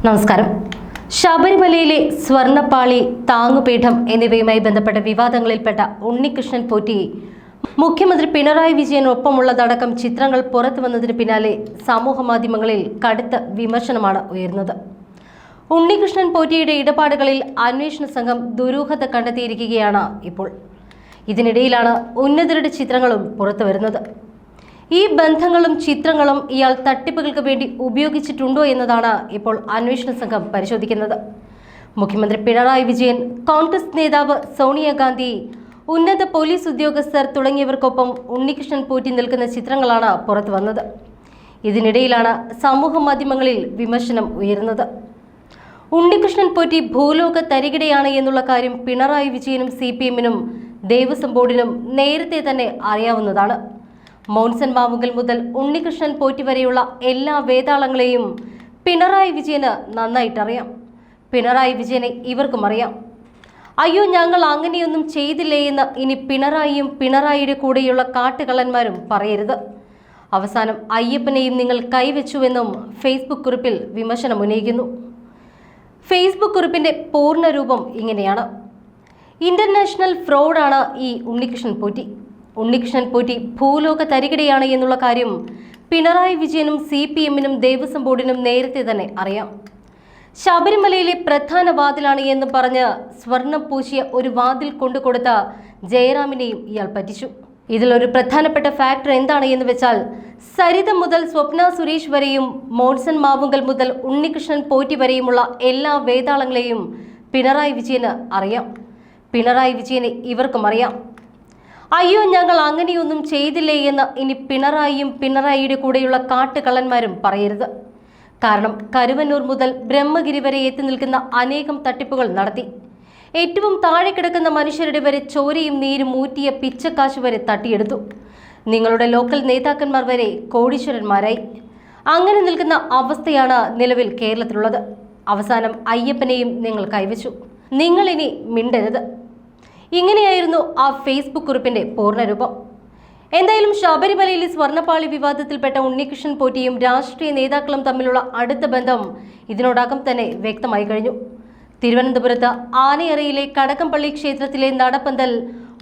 നമസ്കാരം. ശബരിമലയിലെ സ്വർണ്ണപ്പാളി, താങ്ങുപീഠം എന്നിവയുമായി ബന്ധപ്പെട്ട വിവാദങ്ങളിൽപ്പെട്ട ഉണ്ണികൃഷ്ണൻ പോറ്റി മുഖ്യമന്ത്രി പിണറായി വിജയനൊപ്പമുള്ളതടക്കം ചിത്രങ്ങൾ പുറത്തു വന്നതിന് പിന്നാലെ സമൂഹമാധ്യമങ്ങളിൽ കടുത്ത വിമർശനമാണ് ഉയർന്നത്. ഉണ്ണികൃഷ്ണൻ പോറ്റിയുടെ ഇടപാടുകളിൽ അന്വേഷണ സംഘം ദുരൂഹത കണ്ടെത്തിയിരിക്കുകയാണ് ഇപ്പോൾ. ഇതിനിടയിലാണ് ഉന്നതരുടെ ചിത്രങ്ങളും പുറത്തു വരുന്നത്. ഈ ബന്ധങ്ങളും ചിത്രങ്ങളും ഇയാൾ തട്ടിപ്പുകൾക്ക് വേണ്ടി ഉപയോഗിച്ചിട്ടുണ്ടോ എന്നതാണ് ഇപ്പോൾ അന്വേഷണ സംഘം പരിശോധിക്കുന്നത്. മുഖ്യമന്ത്രി പിണറായി വിജയൻ, കോൺഗ്രസ് നേതാവ് സോണിയാഗാന്ധി, ഉന്നത പോലീസ് ഉദ്യോഗസ്ഥർ തുടങ്ങിയവർക്കൊപ്പം ഉണ്ണികൃഷ്ണൻ പോറ്റി നിൽക്കുന്ന ചിത്രങ്ങളാണ് പുറത്തു വന്നത്. ഇതിനിടയിലാണ് സമൂഹ മാധ്യമങ്ങളിൽ വിമർശനം ഉയരുന്നത്. ഉണ്ണികൃഷ്ണൻ പോറ്റി ഭൂലോക തരികിടയാണ് എന്നുള്ള കാര്യം പിണറായി വിജയനും CPM-നും ദേവസ്വം ബോർഡിനും നേരത്തെ തന്നെ അറിയാവുന്നതാണ്. മോൻസൺ മാവുങ്കൽ മുതൽ ഉണ്ണികൃഷ്ണൻ പോറ്റി വരെയുള്ള എല്ലാ വേതാളങ്ങളെയും പിണറായി വിജയന് നന്നായിട്ടറിയാം. പിണറായി വിജയനെ ഇവർക്കും അറിയാം. അയ്യോ, ഞങ്ങൾ അങ്ങനെയൊന്നും ചെയ്തില്ലേ എന്ന് ഇനി പിണറായിയും പിണറായിയുടെ കൂടെയുള്ള കാട്ടുകള്ളന്മാരും പറയരുത്. അവസാനം അയ്യപ്പനെയും നിങ്ങൾ കൈവച്ചുവെന്നും ഫേസ്ബുക്ക് കുറിപ്പിൽ വിമർശനം ഉന്നയിക്കുന്നു. ഫേസ്ബുക്ക് കുറിപ്പിന്റെ പൂർണ്ണരൂപം ഇങ്ങനെയാണ്: ഇന്റർനാഷണൽ ഫ്രോഡാണ് ഈ ഉണ്ണികൃഷ്ണൻ പോറ്റി. ഉണ്ണികൃഷ്ണൻ പോറ്റി ഭൂലോക തരികിടയാണ് എന്നുള്ള കാര്യം പിണറായി വിജയനും CPM-നും ദേവസ്വം ബോർഡിനും നേരത്തെ തന്നെ അറിയാം. ശബരിമലയിലെ പ്രധാന വാതിലാണ് എന്ന് പറഞ്ഞ് സ്വർണം പൂശിയ ഒരു വാതിൽ കൊണ്ടുകൊടുത്ത ജയറാമിനെയും ഇയാൾ പറ്റിച്ചു. ഇതിലൊരു പ്രധാനപ്പെട്ട ഫാക്ടർ എന്താണ് എന്ന് വെച്ചാൽ, സരിത മുതൽ സ്വപ്ന സുരേഷ് വരെയും മോൻസൺ മാവുങ്കൽ മുതൽ ഉണ്ണികൃഷ്ണൻ പോറ്റി വരെയുമുള്ള എല്ലാ വേതാളങ്ങളെയും പിണറായി വിജയന് അറിയാം. പിണറായി വിജയനെ ഇവർക്കും അറിയാം. അയ്യോ, ഞങ്ങൾ അങ്ങനെയൊന്നും ചെയ്തില്ലേ എന്ന് ഇനി പിണറായിയും പിണറായിയുടെ കൂടെയുള്ള കാട്ടുകള്ളന്മാരും പറയരുത്. കാരണം കരുവന്നൂർ മുതൽ ബ്രഹ്മഗിരി വരെ എത്തി നിൽക്കുന്ന അനേകം തട്ടിപ്പുകൾ നടത്തി. ഏറ്റവും താഴെ കിടക്കുന്ന മനുഷ്യരുടെ വരെ ചോരയും നീരും ഊറ്റിയ പിച്ചക്കാശ് വരെ തട്ടിയെടുത്തു. നിങ്ങളുടെ ലോക്കൽ നേതാക്കന്മാർ വരെ കോടീശ്വരന്മാരായി. അങ്ങനെ നിൽക്കുന്ന അവസ്ഥയാണ് നിലവിൽ കേരളത്തിലുള്ളത്. അവസാനം അയ്യപ്പനെയും നിങ്ങൾ കൈവച്ചു. നിങ്ങളിനി മിണ്ടരുത്. ഇങ്ങനെയായിരുന്നു ആ ഫേസ്ബുക്ക് കുറിപ്പിന്റെ പൂർണ്ണരൂപം. എന്തായാലും ശബരിമലയിലെ സ്വർണ്ണപ്പാളി വിവാദത്തിൽപ്പെട്ട ഉണ്ണികൃഷ്ണൻ പോറ്റിയും രാഷ്ട്രീയ നേതാക്കളും തമ്മിലുള്ള അടുത്ത ബന്ധം ഇതിനോടകം തന്നെ വ്യക്തമായി കഴിഞ്ഞു. തിരുവനന്തപുരത്ത് ആനയറയിലെ കടകംപള്ളി ക്ഷേത്രത്തിലെ നടപ്പന്തൽ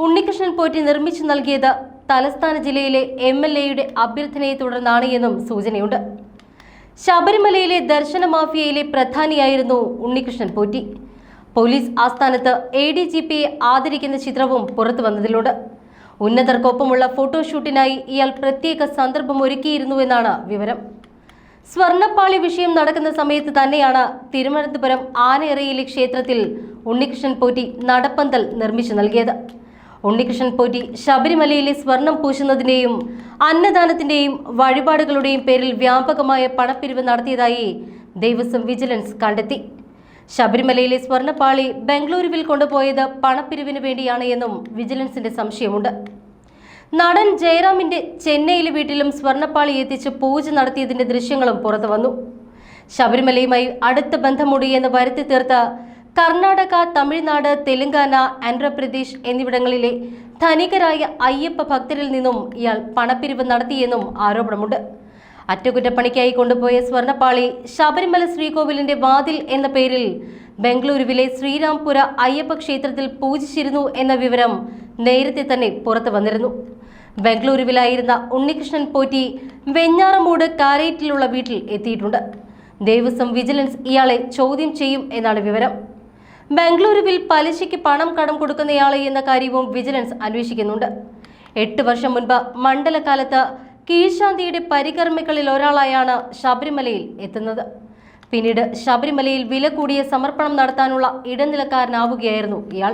ഉണ്ണികൃഷ്ണൻ പോറ്റി നിർമ്മിച്ചു നൽകിയത് തലസ്ഥാന ജില്ലയിലെ MLA-യുടെ അഭ്യർത്ഥനയെ തുടർന്നാണ് എന്നും സൂചനയുണ്ട്. ശബരിമലയിലെ ദർശന മാഫിയയിലെ പ്രധാനിയായിരുന്നു ഉണ്ണികൃഷ്ണൻ പോറ്റി. പോലീസ് ആസ്ഥാനത്ത് ADGP-യെ ആദരിക്കുന്ന ചിത്രവും പുറത്തു വന്നതിലുണ്ട്. ഉന്നതർക്കൊപ്പമുള്ള ഫോട്ടോഷൂട്ടിനായി ഇയാൾ പ്രത്യേക സന്ദർഭം ഒരുക്കിയിരുന്നുവെന്നാണ് വിവരം. സ്വർണ്ണപ്പാളി വിഷയം നടക്കുന്ന സമയത്ത് തന്നെയാണ് തിരുവനന്തപുരം ആനയറയിലെ ക്ഷേത്രത്തിൽ ഉണ്ണികൃഷ്ണൻ പോറ്റി നടപ്പന്തൽ നിർമ്മിച്ചു നൽകിയത്. ഉണ്ണികൃഷ്ണൻ പോറ്റി ശബരിമലയിലെ സ്വർണം പൂശുന്നതിന്റെയും അന്നദാനത്തിന്റെയും വഴിപാടുകളുടെയും പേരിൽ വ്യാപകമായ പണപ്പിരിവ് നടത്തിയതായി ദേവസ്വം വിജിലൻസ് കണ്ടെത്തി. ശബരിമലയിലെ സ്വർണ്ണപ്പാളി ബംഗളൂരുവിൽ കൊണ്ടുപോയത് പണപ്പിരിവിന് വേണ്ടിയാണ് എന്നും വിജിലൻസിന്റെ സംശയമുണ്ട്. നടൻ ജയറാമിന്റെ ചെന്നൈയിലെ വീട്ടിലും സ്വർണ്ണപ്പാളി എത്തിച്ച് പൂജ നടത്തിയതിന്റെ ദൃശ്യങ്ങളും പുറത്തു വന്നു. ശബരിമലയുമായി അടുത്ത ബന്ധമുണ്ട് എന്ന് വരുത്തി തീർത്ത കർണാടക, തമിഴ്നാട്, തെലങ്കാന, ആന്ധ്രാപ്രദേശ് എന്നിവിടങ്ങളിലെ ധനികരായ അയ്യപ്പ ഭക്തരിൽ നിന്നും ഇയാൾ പണപ്പിരിവ് നടത്തിയെന്നും ആരോപണമുണ്ട്. അറ്റകുറ്റപ്പണിക്കായി കൊണ്ടുപോയ സ്വർണ്ണപ്പാളി ശബരിമല ശ്രീകോവിലിന്റെ വാതിൽ എന്ന പേരിൽ ബംഗളൂരുവിലെ ശ്രീരാംപുര അയ്യപ്പ ക്ഷേത്രത്തിൽ പൂജിച്ചിരുന്നു എന്ന വിവരം നേരത്തെ തന്നെ പുറത്തു വന്നിരുന്നു. ബംഗളൂരുവിലായിരുന്ന ഉണ്ണികൃഷ്ണൻ പോറ്റി വെഞ്ഞാറമൂട് കാരേറ്റിലുള്ള വീട്ടിൽ എത്തിയിട്ടുണ്ട്. ദേവസ്വം വിജിലൻസ് ഇയാളെ ചോദ്യം ചെയ്യും എന്നാണ് വിവരം. ബംഗളൂരുവിൽ പലിശയ്ക്ക് പണം കടം കൊടുക്കുന്നയാളെ എന്ന കാര്യവും വിജിലൻസ് അന്വേഷിക്കുന്നുണ്ട്. 8 വർഷം മുൻപ് മണ്ഡലകാലത്ത് കീഴ്ശാന്തിയുടെ പരികർമ്മികളിൽ ഒരാളായാണ് ശബരിമലയിൽ എത്തുന്നത്. പിന്നീട് ശബരിമലയിൽ വില കൂടിയ സമർപ്പണം നടത്താനുള്ള ഇടനിലക്കാരനാവുകയായിരുന്നു ഇയാൾ.